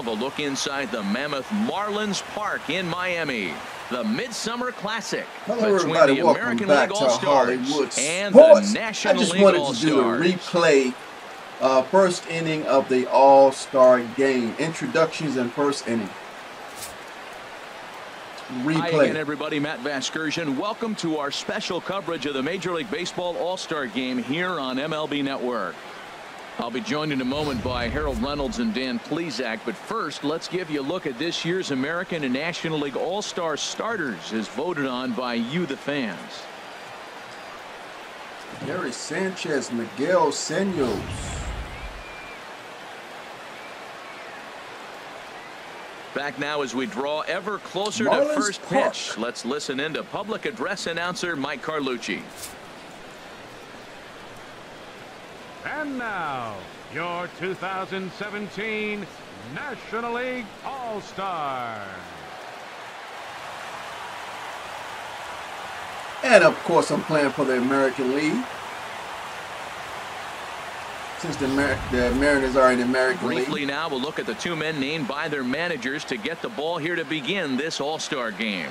12, a look inside the Mammoth Marlins Park in Miami. The Midsummer Classic between the American League All-Stars and the National League All-Stars. I just wanted to do a replay, first inning of the All-Star Game. Introductions and first inning. Replay. Hi again, everybody. Matt Vasgersian. Welcome to our special coverage of the Major League Baseball All-Star Game here on MLB Network. I'll be joined in a moment by Harold Reynolds and Dan Plesac, but first let's give you a look at this year's American and National League All-Star starters as voted on by you, the fans. Gary Sanchez, Miguel Senos. Back now as we draw ever closer to first pitch. Let's listen in to public address announcer Mike Carlucci. And now, your 2017 National League All-Star. And of course, I'm playing for the American League. Since the Mariners are in the American League. Briefly now, we'll look at the two men named by their managers to get the ball here to begin this All-Star Game.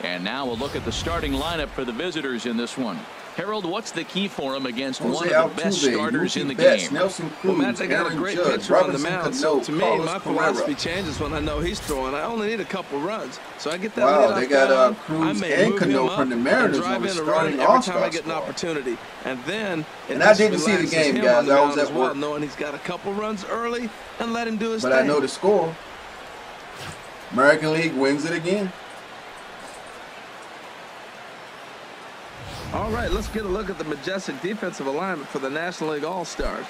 And now we'll look at the starting lineup for the visitors in this one. Harold, what's the key for him against one of the best starters in the game? Nelson Cruz, Matt, they got a great pitcher on the mound. So to me, my philosophy changes when I know he's throwing. I only need a couple runs, so I get that. Wow, they got Cruz and Cano from the Mariners on the starting All-Star squad. Every time I get an opportunity, and then I didn't see the game, guys. I was at work, knowing he's got a couple runs early and let him do his thing. But I know the score. American League wins it again. All right, let's get a look at the majestic defensive alignment for the National League All-Stars.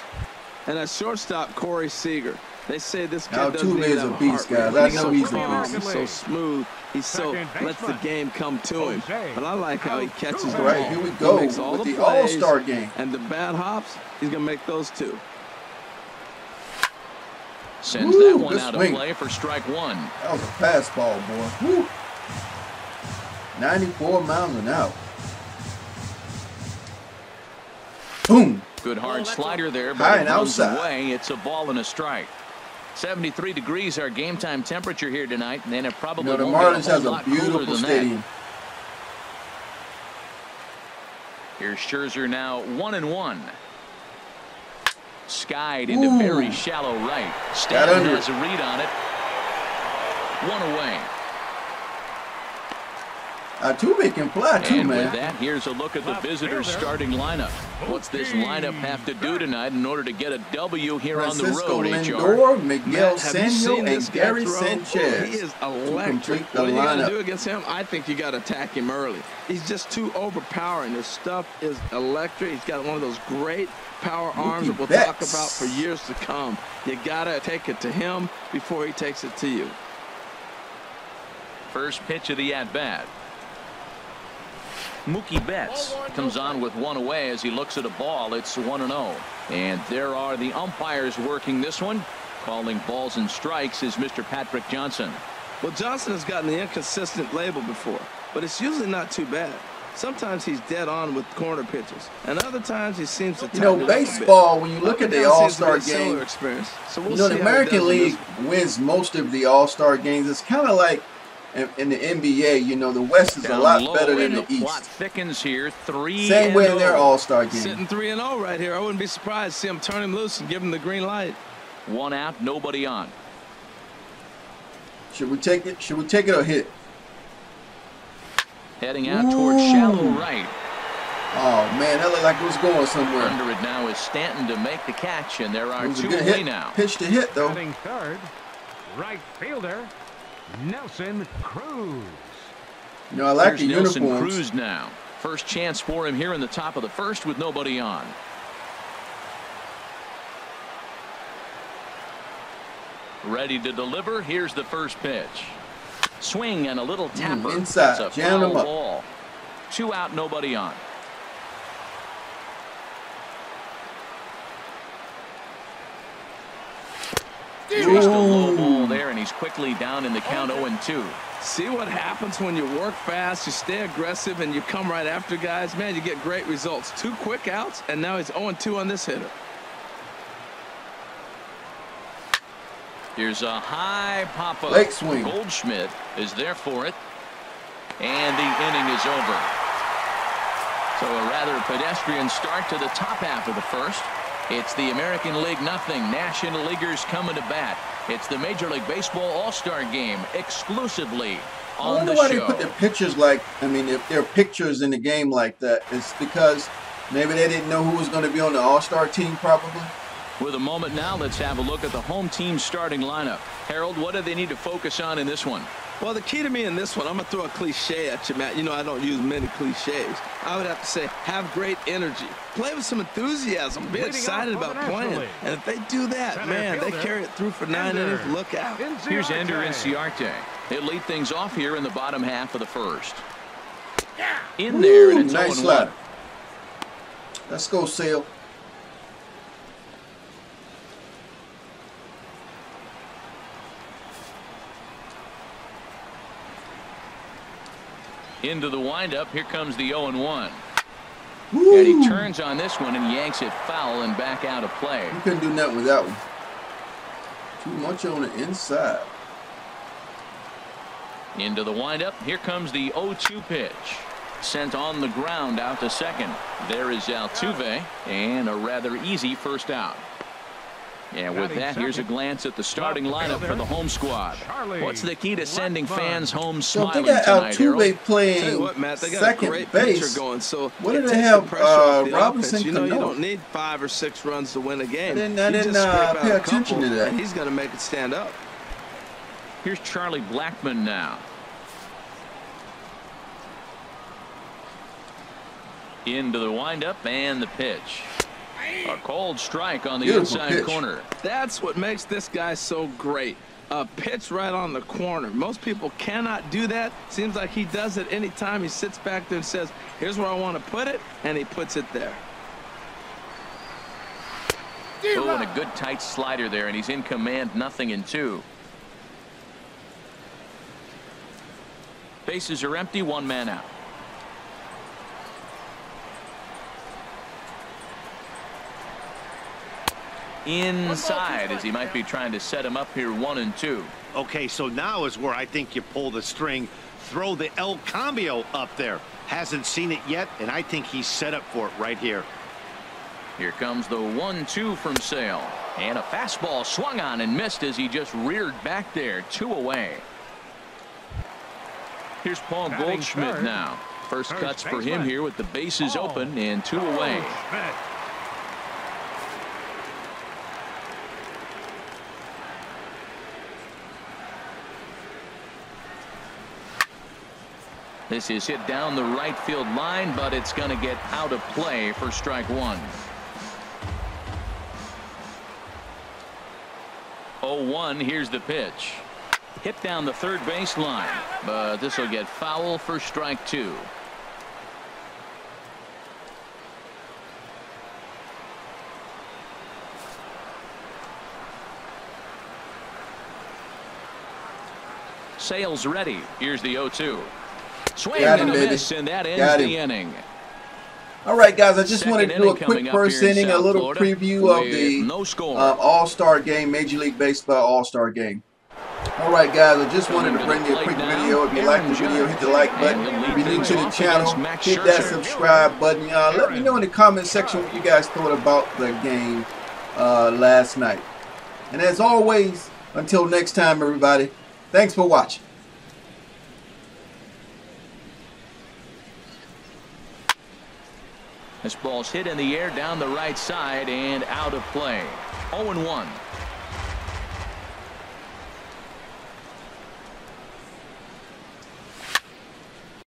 And at shortstop, Corey Seager. They say this kid doesn't even have a beast, guys. I know he's a beast. He's so smooth. He lets the game come to him. But I like how he catches the ball. Right, here we go with the All-Star Game. And the bad hops, he's going to make those too. Sends that one out of play for strike one. That was a fastball, boy. Woo. 94 miles an hour. Boom. Good hard slider there, but it comes away. It's a ball and a strike. 73 degrees our game time temperature here tonight, and then it probably the Marlins has a beautiful stadium. Here's Scherzer now 1-1. Skied into very shallow right. Stanton has a read on it. One away. Altuve can fly too, and man. With that, here's a look at the visitors' starting lineup. What's this lineup have to do tonight in order to get a W here on the road, Lindor, Miguel Senos, and Gary Sanchez. He is electric. What are you going to do against him? I think you got to attack him early. He's just too overpowering. His stuff is electric. He's got one of those great power arms that we'll talk about for years to come. You got to take it to him before he takes it to you. First pitch of the at-bat. Mookie Betts comes on with one away as he looks at a ball. It's 1-0. And there are the umpires working this one. Calling balls and strikes is Mr. Patrick Johnson. Well, Johnson has gotten the inconsistent label before, but it's usually not too bad. Sometimes he's dead on with corner pitches, and other times he seems to baseball, when you look at the All-Star Game, so the American League wins most of the All-Star games. It's kind of like in the NBA, the West is a lot better than the East. Plot thickens here. Same way in their All-Star game. Sitting 3-0 right here. I wouldn't be surprised to see him turn him loose and give him the green light. One out, nobody on. Should we take it? Should we take it or hit it? Heading out towards shallow right. Oh man, that looked like it was going somewhere. Under it now is Stanton to make the catch, and there are two away now. Pitch to hit though. Batting third, right fielder Nelson Cruz. I like the uniforms. Nelson Cruz now. First chance for him here in the top of the first with nobody on. Ready to deliver. Here's the first pitch. Swing and a little tapper. Inside. It's a foul ball. 2 out, nobody on. Chased a low ball there, and he's quickly down in the count 0-2. See what happens when you work fast, you stay aggressive, and you come right after guys. Man, you get great results. 2 quick outs, and now he's 0-2 on this hitter. Here's a high pop-up. Leg swing. Goldschmidt is there for it. And the inning is over. So a rather pedestrian start to the top half of the first. It's the American League nothing. National Leaguers coming to bat. It's the Major League Baseball All-Star Game exclusively on the show. I wonder why they put their pictures like, I mean, if there are pictures in the game like that, it's because maybe they didn't know who was going to be on the All-Star team probably. With a moment now, let's have a look at the home team starting lineup. Harold, what do they need to focus on in this one? Well, the key to me in this one, I'm going to throw a cliche at you, Matt. You know I don't use many cliches. I would have to say have great energy. Play with some enthusiasm. Be excited about playing. And if they do that, man, they carry it through for 9 innings. Look out. Here's Ender Inciarte. He'll lead things off here in the bottom half of the first. In there, and it's nice slide. Let's go, Sale. Into the windup. Here comes the 0-1. And he turns on this one and yanks it foul and back out of play. You couldn't do nothing with that one. Too much on the inside. Into the windup. Here comes the 0-2 pitch. Sent on the ground out to second. There is Altuve, and a rather easy first out. And with that, here's a glance at the starting lineup for the home squad. What's the key to sending fans home smiling tonight, Altuve playing Tell you what, Matt, they got second a great base. Pitcher going, so what did they have? Robinson. You know, you don't need 5 or 6 runs to win a game. I didn't pay attention to that. And he's going to make it stand up. Here's Charlie Blackmon now. Into the windup and the pitch. A cold strike on the inside corner. That's what makes this guy so great. A pitch right on the corner. Most people cannot do that. Seems like he does it anytime he sits back there and says, here's where I want to put it, and he puts it there. Oh, and a good tight slider there, and he's in command, 0-2. Bases are empty, 1 man out. Inside, as he might be trying to set him up here, 1-2. Okay, so now is where I think you pull the string. Throw the El Cambio up there. Hasn't seen it yet, and I think he's set up for it right here. Here comes the 1-2 from Sale. And a fastball swung on and missed as he just reared back there. 2 away. Here's Paul Goldschmidt now. First cuts for him here with the bases open and 2 away. This is hit down the right field line, but it's going to get out of play for strike 1. 0-1, here's the pitch. Hit down the third base line, but this will get foul for strike 2. Sale's ready. Here's the 0-2. Swing and a miss, and that ends the inning. All right, guys, I just wanted to do a quick first inning, a little preview of the All-Star Game, Major League Baseball All-Star Game. All right, guys, I just wanted to bring you a quick video. If you like the video, hit the like button. If you're new to the channel, hit that subscribe button. Let me know in the comment section what you guys thought about the game last night. And as always, until next time, everybody, thanks for watching. This ball's hit in the air down the right side and out of play. 0-1.